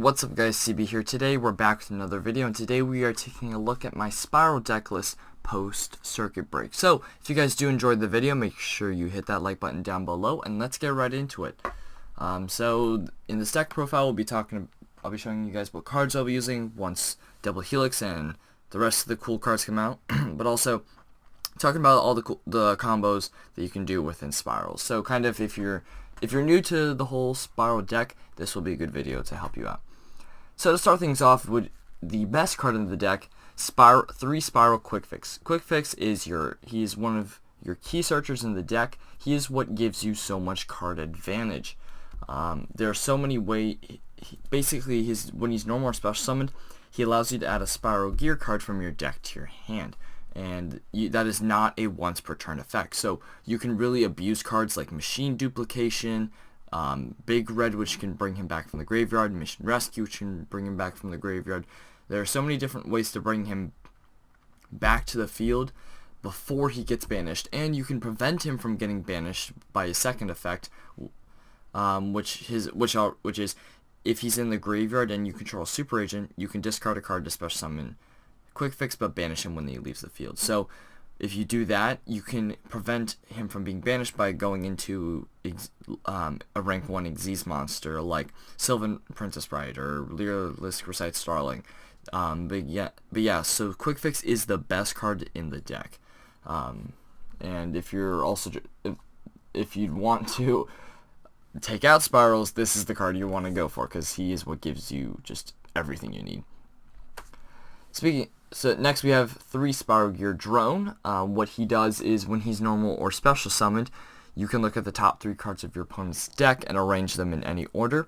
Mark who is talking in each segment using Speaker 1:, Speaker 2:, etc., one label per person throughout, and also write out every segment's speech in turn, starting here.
Speaker 1: What's up guys, CB here. Today we're back with another video, and today we are taking a look at my Spyral deck list post circuit break. So if you guys do enjoy the video, make sure you hit that like button down below and let's get right into it. So in this deck profile I'll be showing you guys what cards I'll be using once Double Helix and the rest of the cool cards come out, but also talking about all the combos that you can do within Spyral. So kind of if you're new to the whole Spyral deck, this will be a good video to help you out. So to start things off, with the best card in the deck, 3 Spyral Quick Fix. Quick Fix is he is one of your key searchers in the deck. He is what gives you so much card advantage. There are so many ways. Basically, when he's normal or special summoned, he allows you to add a Spyral Gear card from your deck to your hand. And that is not a once per turn effect, so you can really abuse cards like Machine Duplication, Big Red, which can bring him back from the graveyard, Mission Rescue, which can bring him back from the graveyard. There are so many different ways to bring him back to the field before he gets banished, and you can prevent him from getting banished by a second effect, which is if he's in the graveyard and you control a Super Agent, you can discard a card to special summon Quick Fix but banish him when he leaves the field. So if you do that, you can prevent him from being banished by going into a rank 1 Xyz monster like Sylvan Princess Bride or Lyrilistic Recite Starling. But yeah, so Quick Fix is the best card in the deck. And if you're also if you'd want to take out Spyrals, this is the card you want to go for, because he is what gives you just everything you need. So next we have 3 Spyral Gear Drone. What he does is when he's normal or special summoned, you can look at the top 3 cards of your opponent's deck and arrange them in any order.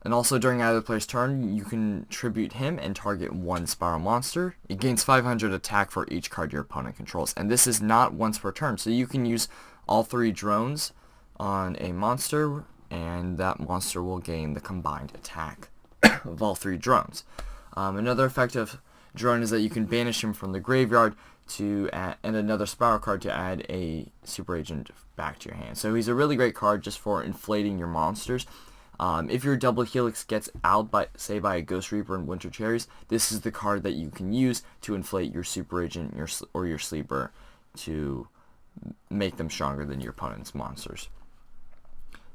Speaker 1: And also during either player's turn, you can tribute him and target 1 Spyral monster. It gains 500 attack for each card your opponent controls. And this is not once per turn, so you can use all 3 drones on a monster, and that monster will gain the combined attack of all 3 drones. Another effect of Drone is that you can banish him from the graveyard and another Spyral card to add a Super Agent back to your hand. So he's a really great card just for inflating your monsters. If your Double Helix gets out by a Ghost Reaper and Winter Cherries, this is the card that you can use to inflate your Super Agent or your Sleeper to make them stronger than your opponent's monsters.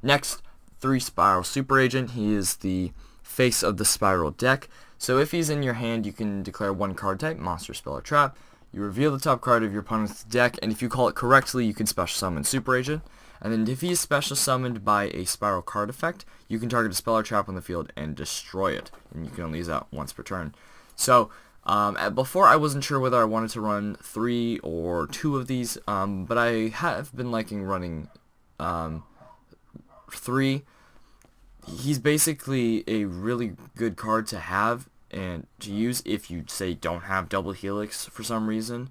Speaker 1: Next, 3 Spyral Super Agent. He is the face of the Spyral deck. So if he's in your hand, you can declare 1 card type, monster, spell, or trap. You reveal the top card of your opponent's deck, and if you call it correctly, you can special summon Super Agent. And then if he is special summoned by a Spyral card effect, you can target a spell or trap on the field and destroy it. And you can only use that once per turn. So before I wasn't sure whether I wanted to run 3 or 2 of these, but I have been liking running 3. He's basically a really good card to have and to use if you, say, don't have Double Helix for some reason.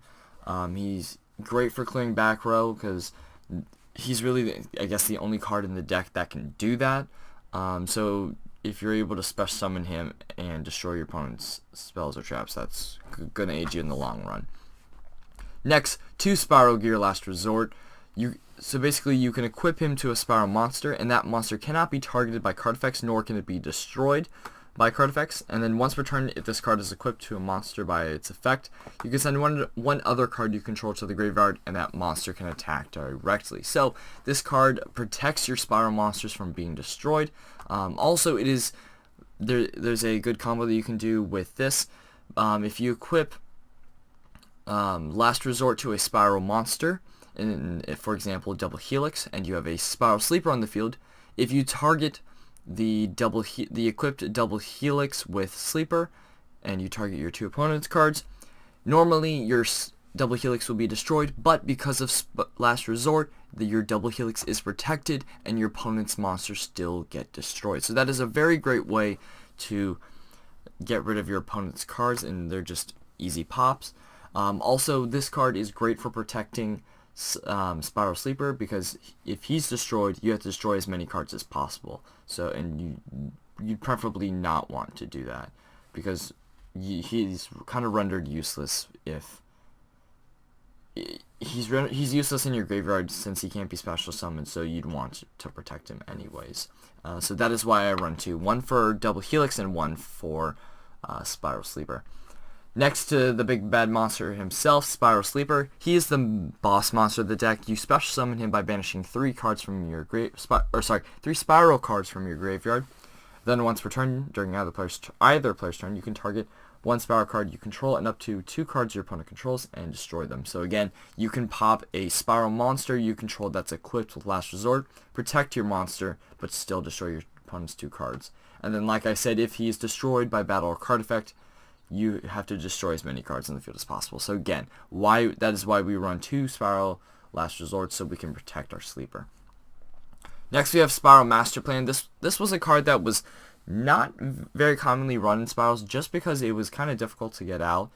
Speaker 1: He's great for clearing back row because he's really, I guess, the only card in the deck that can do that. So if you're able to special summon him and destroy your opponent's spells or traps, that's going to aid you in the long run. Next, 2 Spyral Gear Last Resort. So basically you can equip him to a Spyral monster, and that monster cannot be targeted by card effects, nor can it be destroyed by card effects. And then once per turn, if this card is equipped to a monster by its effect, you can send one other card you control to the graveyard, and that monster can attack directly. So this card protects your Spyral monsters from being destroyed. Also, there's a good combo that you can do with this. If you equip Last Resort to a Spyral monster, for example, Double Helix, and you have a Spyral Sleeper on the field, if you target the equipped Double Helix with Sleeper, and you target your 2 opponent's cards, normally your Double Helix will be destroyed, but because of Last Resort, your Double Helix is protected, and your opponent's monsters still get destroyed. So that is a very great way to get rid of your opponent's cards, and they're just easy pops. Also, this card is great for protecting Spyral Sleeper, because if he's destroyed, you have to destroy as many cards as possible. So, and you'd preferably not want to do that, because he's kind of rendered useless if he's useless in your graveyard since he can't be special summoned, so you'd want to protect him anyways. So that is why I run two. One for Double Helix and one for Spyral Sleeper. Next to the big bad monster himself, Spyral Sleeper, he is the boss monster of the deck. You special summon him by banishing three cards from your three Spyral cards from your graveyard. Then once per turn, during either player's turn, you can target one Spyral card you control and up to 2 cards your opponent controls and destroy them. So again, you can pop a Spyral monster you control that's equipped with Last Resort, protect your monster, but still destroy your opponent's 2 cards. And then, like I said, if he is destroyed by battle or card effect, you have to destroy as many cards in the field as possible. So again, that is why we run 2 Spyral Last Resort, so we can protect our sleeper. Next we have Spyral Master Plan. This was a card that was not very commonly run in Spirals just because it was kind of difficult to get out.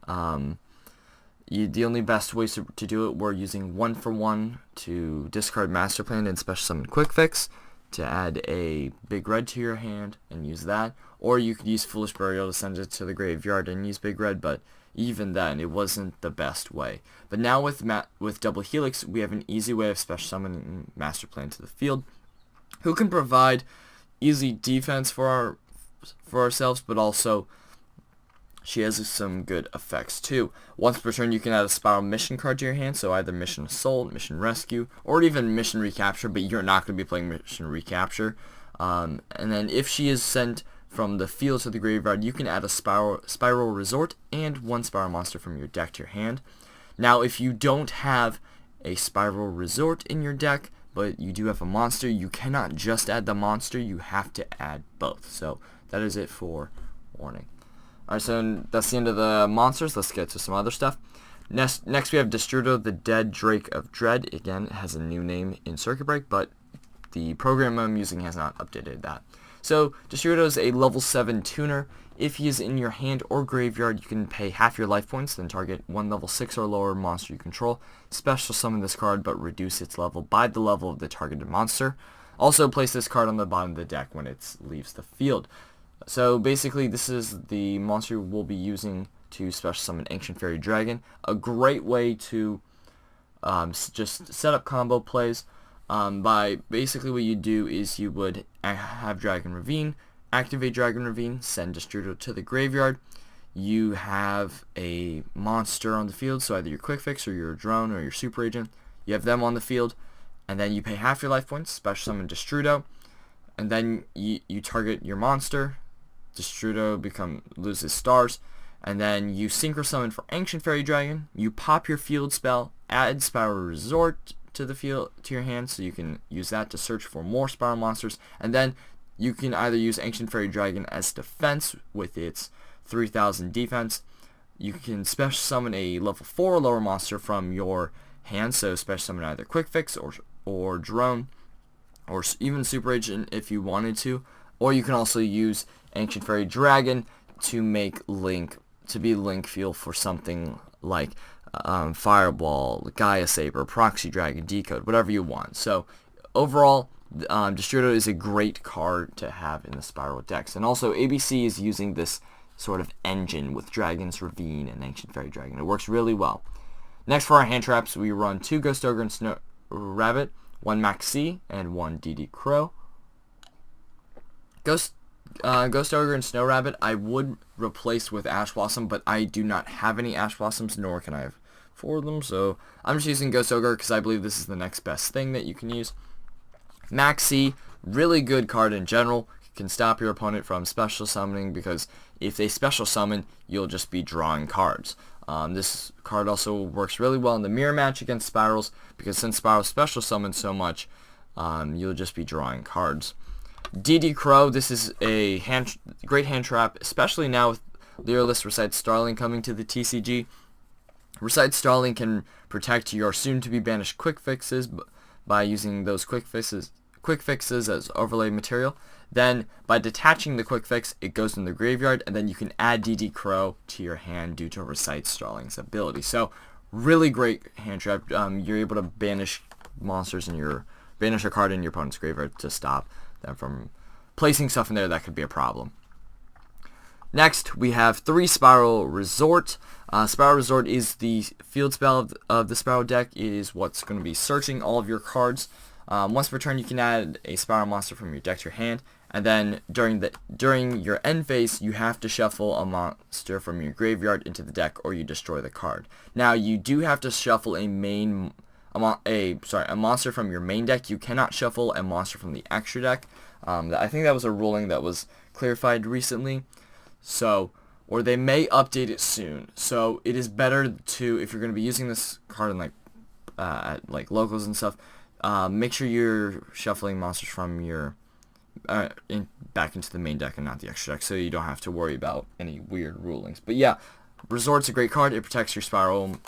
Speaker 1: The only best ways to do it were using 1-for-1 to discard Master Plan and special summon Quick Fix to add a big red to your hand and use that, or you could use Foolish Burial to send it to the graveyard and use big red, but even then it wasn't the best way. But now with Double Helix, we have an easy way of special summoning Master Plan to the field, who can provide easy defense for ourselves, but also she has some good effects too. Once per turn, you can add a Spyral Mission card to your hand, so either Mission Assault, Mission Rescue, or even Mission Recapture, but you're not going to be playing Mission Recapture. And then if she is sent from the field to the graveyard, you can add a Spyral Resort and 1 Spyral monster from your deck to your hand. Now, if you don't have a Spyral Resort in your deck, but you do have a monster, you cannot just add the monster, you have to add both. So that is it for warning. Alright, so that's the end of the monsters. Let's get to some other stuff. Next we have Destrudo, the Dead Drake of Dread. Again, it has a new name in Circuit Break, but the program I'm using has not updated that. So Destrudo is a level 7 tuner. If he is in your hand or graveyard, you can pay half your life points, then target 1 level 6 or lower monster you control. Special summon this card, but reduce its level by the level of the targeted monster. Also place this card on the bottom of the deck when it leaves the field. So basically, this is the monster we'll be using to special summon Ancient Fairy Dragon. A great way to just set up combo plays. By basically what you do is you would have Dragon Ravine, activate Dragon Ravine, send Destrudo to the graveyard. You have a monster on the field, so either your Quick Fix or your Drone or your Super Agent. You have them on the field, and then you pay half your life points, special summon Destrudo, and then you target your monster. Destrudo loses stars, and then you Synchro Summon for Ancient Fairy Dragon. You pop your field spell, add Spyral Resort to the field to your hand, so you can use that to search for more Spyral monsters, and then you can either use Ancient Fairy Dragon as defense with its 3000 defense. You can special summon a level 4 or lower monster from your hand, so special summon either Quick Fix or Drone, or even Super Agent if you wanted to. Or you can also use Ancient Fairy Dragon to make Link fuel for something like Fireball, Gaia Saber, Proxy Dragon, Decode, whatever you want. So overall, Destrudo is a great card to have in the Spyral decks. And also, ABC is using this sort of engine with Dragon's Ravine and Ancient Fairy Dragon. It works really well. Next for our hand traps, we run 2 Ghost Ogre and Snow Rabbit, 1 Max C, and 1 DD Crow. Ghost Ogre and Snow Rabbit I would replace with Ash Blossom, but I do not have any Ash Blossoms, nor can I have 4 of them, so I'm just using Ghost Ogre because I believe this is the next best thing that you can use. Max C, really good card in general, can stop your opponent from special summoning, because if they special summon, you'll just be drawing cards. This card also works really well in the mirror match against Spirals, because since Spirals special summon so much, you'll just be drawing cards. DD Crow, this is a great hand trap, especially now with Lyralist Recite Starling coming to the TCG. Recite Starling can protect your soon-to-be banished Quick Fixes by using those Quick Fixes as overlay material. Then, by detaching the Quick Fix, it goes in the graveyard, and then you can add DD Crow to your hand due to Recite Starling's ability. So, really great hand trap. You're able to banish monsters banish a card in your opponent's graveyard to stop them from placing stuff in there that could be a problem. Next, we have 3 Spyral Resort. Spyral Resort is the field spell of the Spyral deck. It is what's going to be searching all of your cards. Once per turn, you can add a Spyral monster from your deck to your hand, and then during your end phase, you have to shuffle a monster from your graveyard into the deck, or you destroy the card. Now, you do have to shuffle a monster from your main deck. You cannot shuffle a monster from the extra deck. I think that was a ruling that was clarified recently. So, or they may update it soon. So it is better to, if you're going to be using this card in at locals and stuff, make sure you're shuffling monsters from your back into the main deck and not the extra deck, so you don't have to worry about any weird rulings. But yeah, Resort's a great card. It protects your Spyral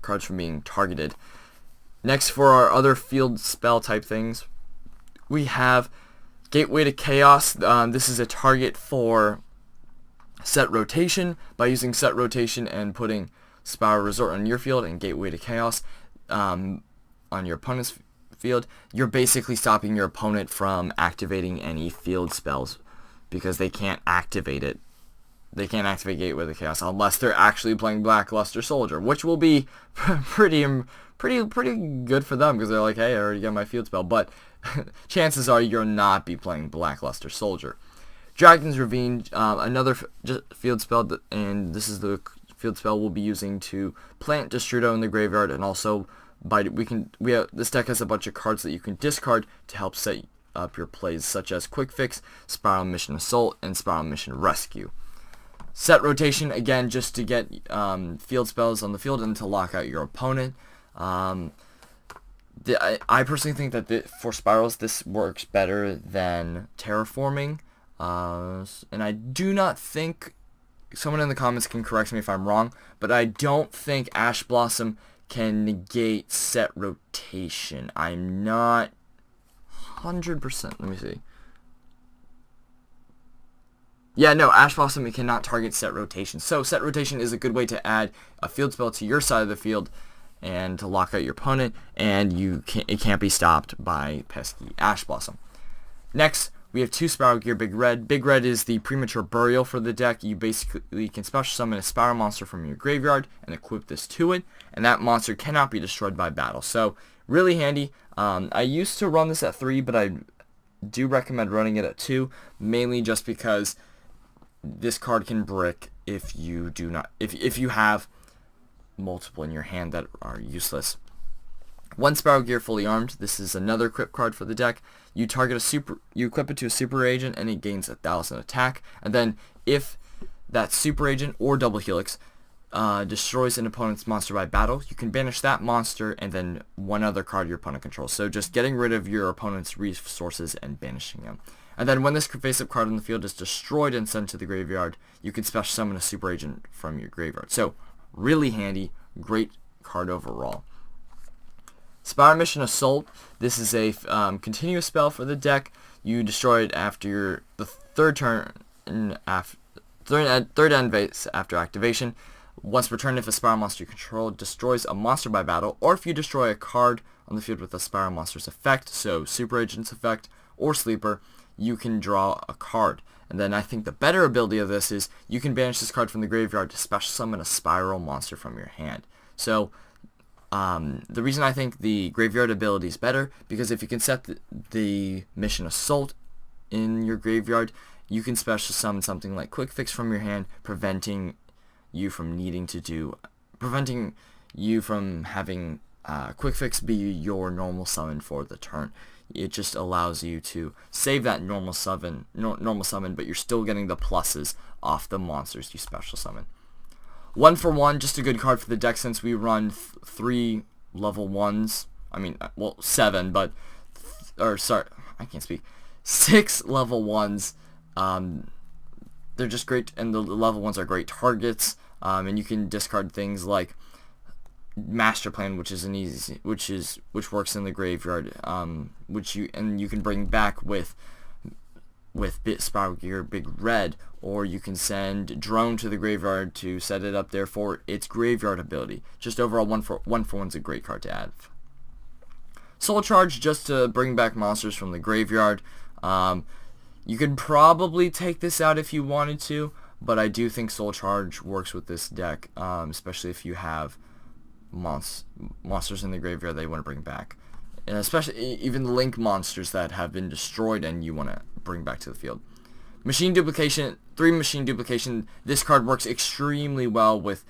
Speaker 1: cards from being targeted. Next, for our other field spell type things, we have Gateway to Chaos. This is a target for set rotation. By using set rotation and putting Spyral Resort on your field and Gateway to Chaos on your opponent's field, you're basically stopping your opponent from activating any field spells because they can't activate it. They can't activate Gateway to Chaos unless they're actually playing Blackluster Soldier, which will be pretty good for them because they're like, hey, I already got my field spell. But chances are you'll not be playing Blackluster Soldier. Dragon's Ravine, another field spell, and this is the field spell we'll be using to plant Destrudo in the graveyard, and also this deck has a bunch of cards that you can discard to help set up your plays, such as Quick Fix, Spyral Mission Assault, and Spyral Mission Rescue. Set rotation, again, just to get field spells on the field and to lock out your opponent. I personally think that for Spirals, this works better than Terraforming. And I do not think, someone in the comments can correct me if I'm wrong, but I don't think Ash Blossom can negate set rotation. I'm not 100%. Let me see. Yeah, no, Ash Blossom cannot target set rotation. So set rotation is a good way to add a field spell to your side of the field and to lock out your opponent, and it can't be stopped by pesky Ash Blossom. Next, we have 2 Spyral Gear Big Red. Big Red is the premature burial for the deck. You basically can special summon a Spyral monster from your graveyard and equip this to it, and that monster cannot be destroyed by battle. So, really handy. I used to run this at 3, but I do recommend running it at 2, mainly just because this card can brick if you have multiple in your hand that are useless. 1 Spyral Gear Fully Armed. This is another equip card for the deck. You equip it to a super agent and it gains 1,000 attack. And then if that super agent or Double Helix destroys an opponent's monster by battle, you can banish that monster and then one other card your opponent controls. So just getting rid of your opponent's resources and banishing them. And then when this face-up card on the field is destroyed and sent to the graveyard, you can special summon a super agent from your graveyard. So really handy, great card overall. Spyral Mission Assault. This is a continuous spell for the deck. You destroy it after the third end phase after activation. Once per turn, if a Spyral monster you control destroys a monster by battle, or if you destroy a card on the field with a Spyral monster's effect, so Super Agent's effect or Sleeper, you can draw a card. And then I think the better ability of this is you can banish this card from the graveyard to special summon a Spyral monster from your hand. So the reason I think the graveyard ability is better, because if you can set the Mission Assault in your graveyard, you can special summon something like Quick Fix from your hand, preventing you from having Quick Fix be your normal summon for the turn. It just allows you to save that normal summon, but you're still getting the pluses off the monsters you special summon. 1 for 1, just a good card for the deck since we run 3 level 1s. I mean, well, 7, but, sorry, I can't speak. 6 level 1s. They're just great, and the level 1s are great targets, and you can discard things like Master Plan, which works in the graveyard, you can bring back with Spyral Gear Big Red, or you can send Drone to the graveyard to set it up there for its graveyard ability. Just overall, 1 for 1's a great card to add. Soul Charge, just to bring back monsters from the graveyard. You could probably take this out if you wanted to, but I do think Soul Charge works with this deck, especially if you have monsters in the graveyard that you want to bring back. And especially even the Link monsters that have been destroyed and you want to bring back to the field. Machine Duplication, 3 Machine Duplication. This card works extremely well with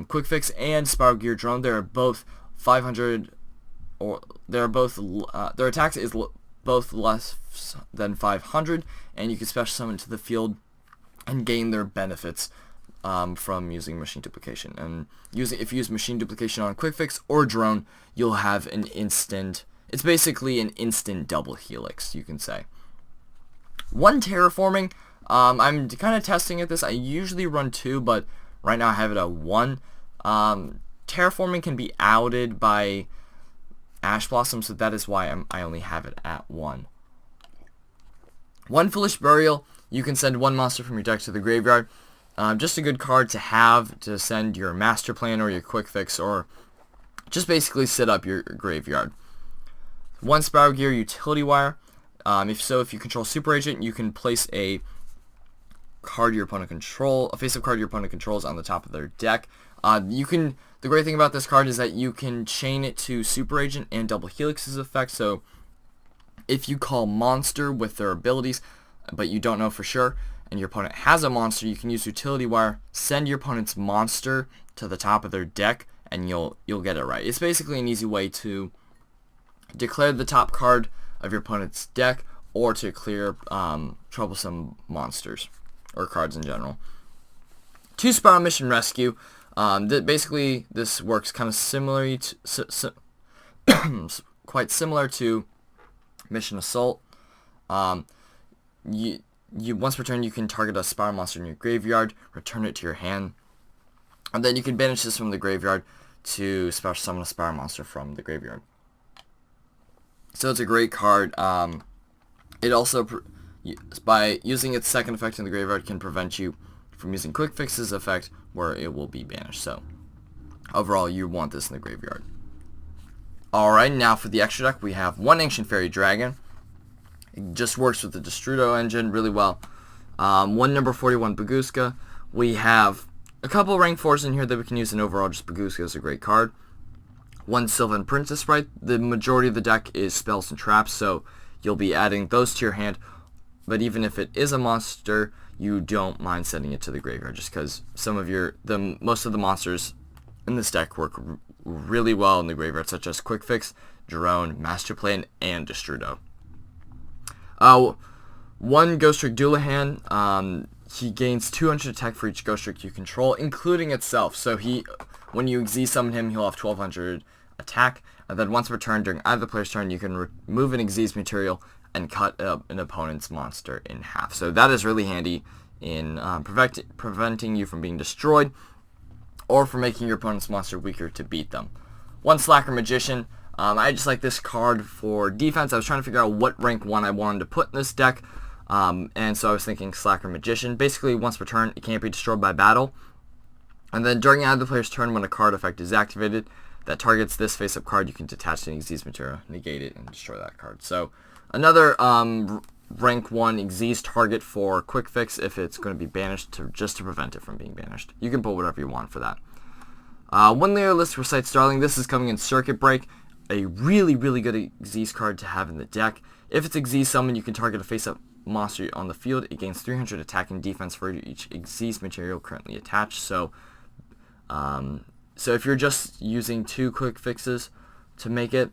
Speaker 1: Quick Fix and Spiral Gear Drone. They're both 500, or they're both their attacks is both less than 500, and you can special summon to the field and gain their benefits from using Machine Duplication. And if you use Machine Duplication on Quick Fix or Drone, you'll have an instant. It's basically an instant double helix, you can say. 1 Terraforming. I'm kind of testing at this. I usually run 2, but right now I have it at 1. Terraforming can be outed by Ash Blossom, so that is why I only have it at 1. 1 Foolish Burial. You can send 1 monster from your deck to the graveyard. Just a good card to have to send your Master Plan or your Quick Fix, or just basically set up your graveyard. 1 Spiral Gear Utility Wire. If you control Super Agent, you can place a card your opponent a face-up card your opponent controls on the top of their deck. The great thing about this card is that you can chain it to Super Agent and Double Helix's effect. So if you call monster with their abilities, but you don't know for sure, and your opponent has a monster, you can use Utility Wire, send your opponent's monster to the top of their deck, and you'll get it right. It's basically an easy way to declare the top card of your opponent's deck, or to clear troublesome monsters or cards in general. 2 Spiral Mission Rescue. Basically, this works kind of similarly to quite similar to Mission Assault. Once per turn, you can target a Spiral monster in your graveyard, return it to your hand, and then you can banish this from the graveyard to special summon a Spiral monster from the graveyard. So it's a great card. It also, by using its second effect in the graveyard, can prevent you from using Quick Fix's effect, where it will be banished. So overall, you want this in the graveyard. Alright, now for the extra deck, we have 1 Ancient Fairy Dragon. It just works with the Destrudo engine really well. 1 number 41 Baguska. We have a couple rank 4s in here that we can use, and overall just Baguska is a great card. 1 Sylvan Princess Sprite. The majority of the deck is spells and traps, so you'll be adding those to your hand. But even if it is a monster, you don't mind sending it to the graveyard, just because most of the monsters in this deck work really well in the graveyard, such as Quick Fix, Drone, Master Plan, and Destrudo. 1 Ghost Trick Dullahan. He gains 200 attack for each Ghost Trick you control, including itself. So when you Xyz summon him, he'll have 1200 attack, and then once per turn during either player's turn, you can remove an Xyz material and cut an opponent's monster in half. So that is really handy in preventing you from being destroyed, or for making your opponent's monster weaker to beat them. 1 Slacker Magician. I just like this card for defense. I was trying to figure out what rank 1 I wanted to put in this deck, and so I was thinking Slacker Magician. Basically, once per turn, it can't be destroyed by battle. And then during either player's turn, when a card effect is activated that targets this face-up card, you can detach an Xyz material, negate it, and destroy that card. So another rank 1 Xyz target for Quick Fix if it's going to be banished, just to prevent it from being banished. You can put whatever you want for that. 1 Leerless Recite Starling. This is coming in Circuit Break. A really, really good Xyz card to have in the deck. If it's Xyz summon, you can target a face-up monster on the field. It gains 300 attack and defense for each Xyz material currently attached. So if you're just using 2 Quick Fixes to make it,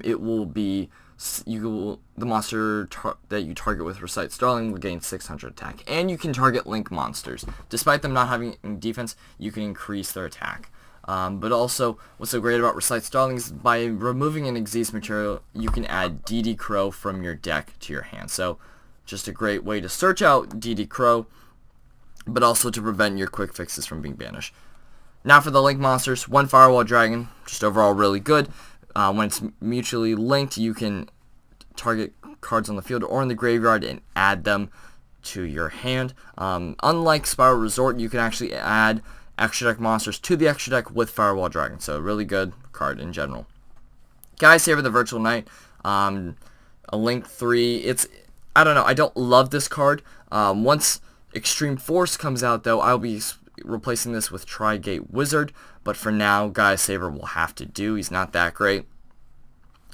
Speaker 1: it will be the monster that you target with Recite Starling will gain 600 attack, and you can target Link monsters. Despite them not having defense, you can increase their attack. But also, what's so great about Recite Starling is by removing an Xyz material, you can add DD Crow from your deck to your hand. So just a great way to search out DD Crow, but also to prevent your Quick Fixes from being banished. Now for the Link monsters. 1 Firewall Dragon, just overall really good. When it's mutually linked, you can target cards on the field or in the graveyard and add them to your hand. Unlike Spyral Resort, you can actually add extra deck monsters to the extra deck with Firewall Dragon. So really good card in general. Guys, Saver the Virtual Knight. A Link 3. I don't know. I don't love this card. Once Extreme Force comes out, though, I'll be replacing this with Tri-Gate Wizard, but for now, Gaia Saber will have to do. He's not that great.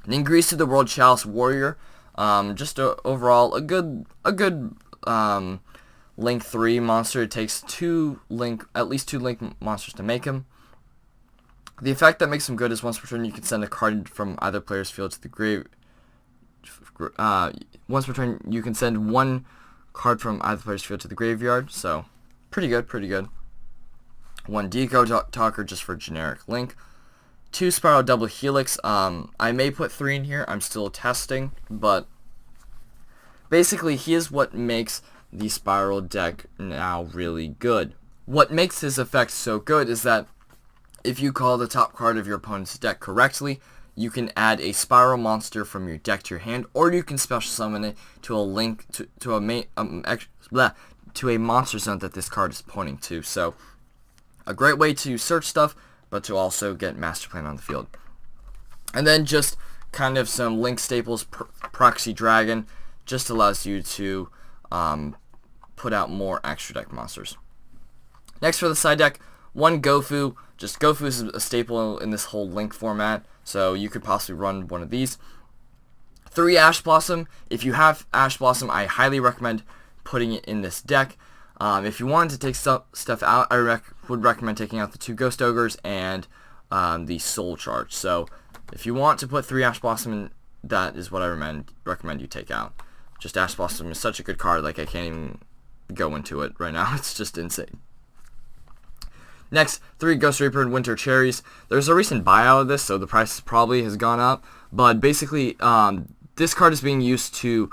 Speaker 1: Ningrisu, the World Chalice Warrior, just overall a good Link 3 monster. It takes at least two Link monsters to make him. The effect that makes him good is once per turn you can send a card from either player's field to the grave. Once per turn you can send one card from either player's field to the graveyard. So pretty good. One Deco Talker just for generic Link. 2 Spyral Double Helix. I may put 3 in here. I'm still testing, but basically he is what makes the Spyral deck now really good. What makes his effect so good is that if you call the top card of your opponent's deck correctly, you can add a Spyral monster from your deck to your hand, or you can special summon it to a link to a monster zone that this card is pointing to. So a great way to search stuff, but to also get Master Plan on the field. And then just kind of some Link staples. Proxy Dragon just allows you to put out more extra deck monsters. Next for the side deck, 1 Gofu. Just Gofu is a staple in this whole Link format, so you could possibly run one of these. 3 Ash Blossom. If you have Ash Blossom, I highly recommend putting it in this deck. If you wanted to take stuff out, I would recommend taking out the 2 Ghost Ogres and the Soul Charge. So if you want to put 3 Ash Blossom in, that is what I recommend you take out. Just Ash Blossom is such a good card, like I can't even go into it right now. It's just insane. Next, 3 Ghost Reaper and Winter Cherries. There's a recent buyout of this, so the price probably has gone up. But basically, this card is being used to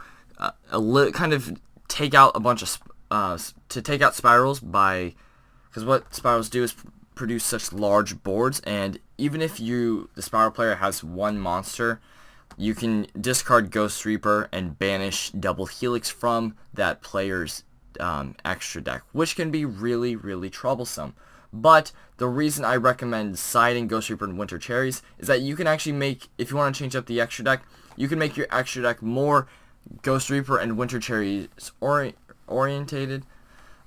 Speaker 1: kind of take out a bunch of take out spirals because what spirals do is produce such large boards, and even if the Spyral player has 1 monster, you can discard Ghost Reaper and banish Double Helix from that player's extra deck, which can be really troublesome. But the reason I recommend siding Ghost Reaper and Winter Cherries is that you can actually make, if you want to change up the extra deck, you can make your extra deck more Ghost Reaper and Winter Cherries orientated.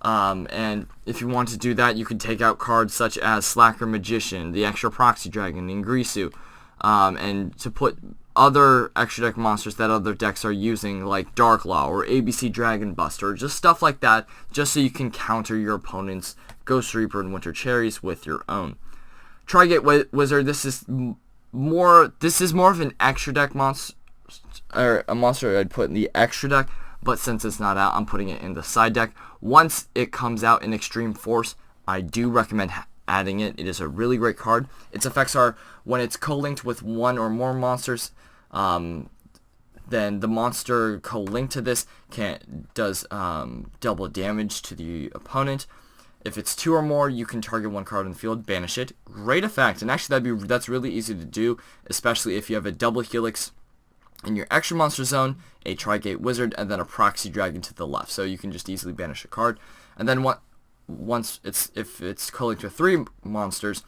Speaker 1: And if you want to do that, you can take out cards such as Slacker Magician, the extra Proxy Dragon, Ningrisu, and to put other extra deck monsters that other decks are using, like Dark Law or ABC Dragon Buster, just stuff like that, just so you can counter your opponent's Ghost Reaper and Winter Cherries with your own. Tri-Gate Wizard. This is more of an extra deck monster, or a monster I'd put in the extra deck. But since it's not out, I'm putting it in the side deck. Once it comes out in Extreme Force, I do recommend adding it. It is a really great card. Its effects are when it's co-linked with 1 or more monsters, then the monster co-linked to this does double damage to the opponent. If it's 2 or more, you can target 1 card in the field, banish it. Great effect, and actually that's really easy to do, especially if you have a Double Helix in your extra monster zone, a Tri-Gate Wizard, and then a Proxy Dragon to the left. So you can just easily banish a card. And then if it's co-linked with 3 monsters,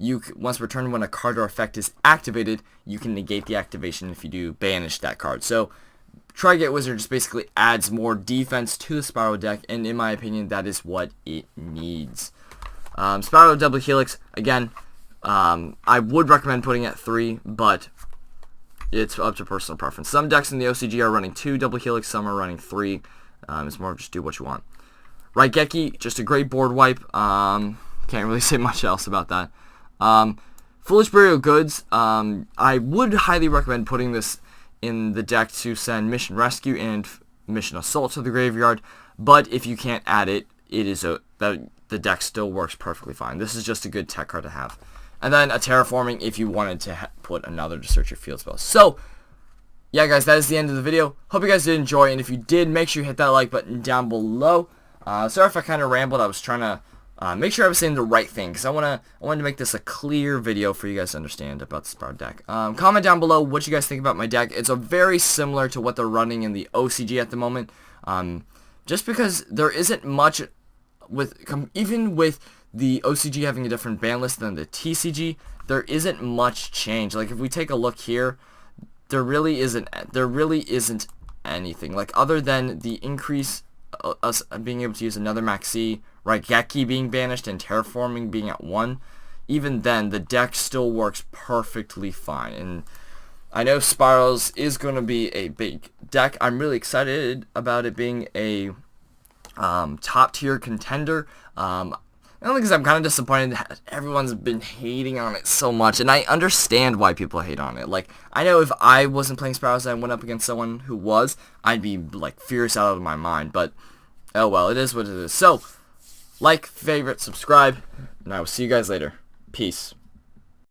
Speaker 1: once per turn when a card or effect is activated, you can negate the activation if you do banish that card. So Tri-Gate Wizard just basically adds more defense to the Spyral deck, and in my opinion, that is what it needs. Spyral Double Helix, again, I would recommend putting it at 3, but it's up to personal preference. Some decks in the OCG are running 2 Double Helix, some are running 3. It's more of just do what you want. Raigeki, just a great board wipe. Can't really say much else about that. Foolish Burial Goods, I would highly recommend putting this in the deck to send Mission Rescue and Mission Assault to the graveyard, but if you can't add it, the deck still works perfectly fine. This is just a good tech card to have. And then a Terraforming if you wanted to put another to search your field spell. So, yeah guys, that is the end of the video. Hope you guys did enjoy, and if you did, make sure you hit that like button down below. Sorry if I kind of rambled. I was trying to make sure I was saying the right thing, because I wanted to make this a clear video for you guys to understand about the Spyral deck. Comment down below what you guys think about my deck. It's very similar to what they're running in the OCG at the moment. Just because there isn't much even with the OCG having a different ban list than the TCG, there isn't much change. Like if we take a look here, there really isn't anything. Like other than the increase us being able to use another Maxi, Raigeki being banished, and Terraforming being at 1, even then, the deck still works perfectly fine. And I know Spirals is going to be a big deck. I'm really excited about it being a top tier contender. Only because I'm kind of disappointed that everyone's been hating on it so much, and I understand why people hate on it. Like, I know if I wasn't playing Spirals and I went up against someone who was, I'd be, like, fierce out of my mind, but, oh well, it is what it is. So, like, favorite, subscribe, and I will see you guys later. Peace.